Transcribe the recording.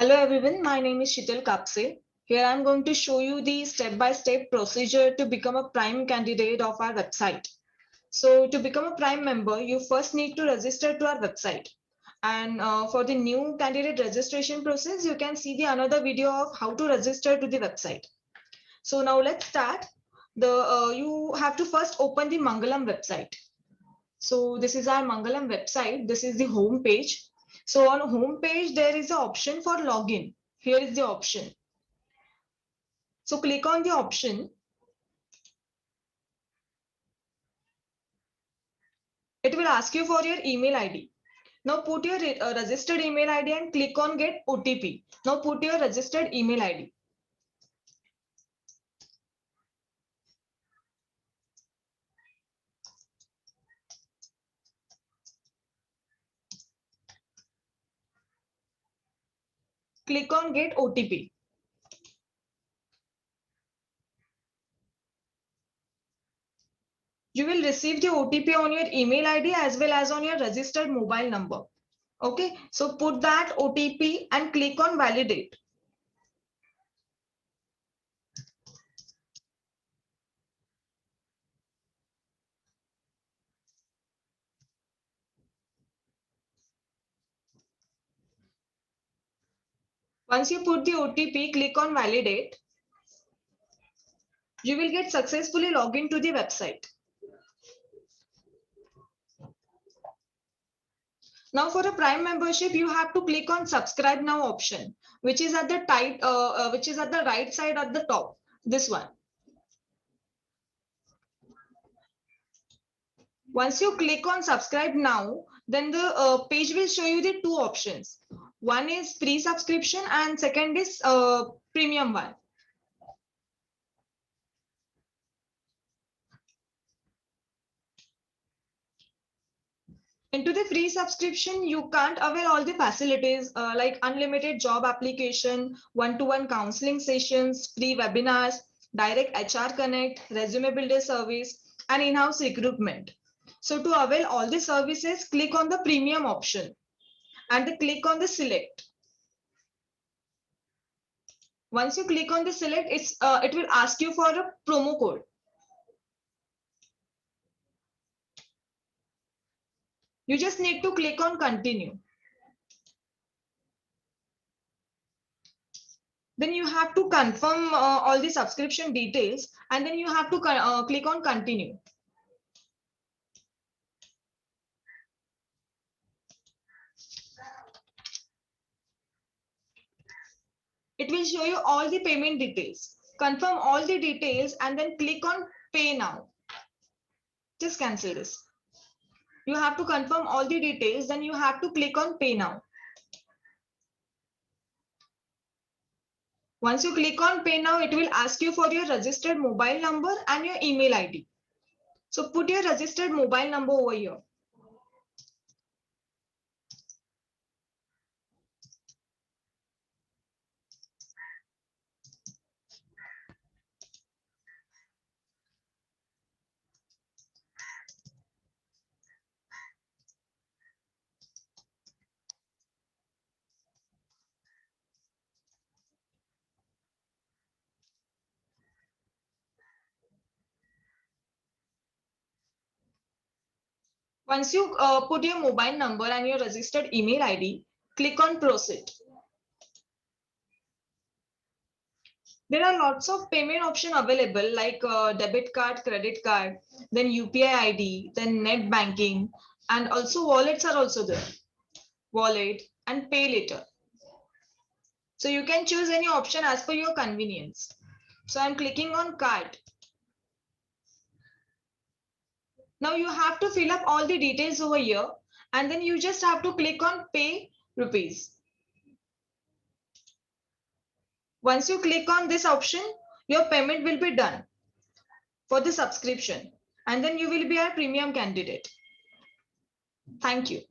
Hello everyone, my name is Shital Kapse. Here I am going to show you the step-by-step procedure to become a Prime candidate of our website. So to become a Prime member, you first need to register to our website. And for the new candidate registration process, you can see the another video of how to register to the website. So now let's start. You have to first open the Mangalam website. So this is our Mangalam website. This is the home page. So on home page, there is an option for login. Here is the option. So click on the option. It will ask you for your email ID. Now put your registered email ID and click on get OTP. Now put your registered email ID. Click on get OTP. You will receive the OTP on your email ID as well as on your registered mobile number. Okay, so put that OTP and click on validate. Once you put the OTP, click on validate. You will get successfully logged into the website. Now for a Prime membership, you have to click on subscribe now option, which is at the right side at the top. This one. Once you click on subscribe now, then the page will show you the two options. One is free subscription and second is premium one. Into the free subscription, you can't avail all the facilities like unlimited job application, one-to-one counseling sessions, free webinars, direct HR Connect, resume builder service, and in-house recruitment. So to avail all the services, click on the premium option and then click on the select. Once you click on the select, it will ask you for a promo code. You just need to click on continue. Then you have to confirm all the subscription details and then you have to click on continue. It will show you all the payment details. Confirm all the details and then click on pay now. Just cancel this. You have to confirm all the details, then you have to click on pay now. Once you click on pay now, it will ask you for your registered mobile number and your email ID. So put your registered mobile number over here. Once you put your mobile number and your registered email ID, click on proceed. There are lots of payment option available like debit card, credit card, then UPI ID, then net banking, and also wallets are also there. Wallet and pay later. So you can choose any option as per your convenience. So I'm clicking on card. Now you have to fill up all the details over here and then you just have to click on pay rupees. Once you click on this option, your payment will be done for the subscription and then you will be a premium candidate. Thank you.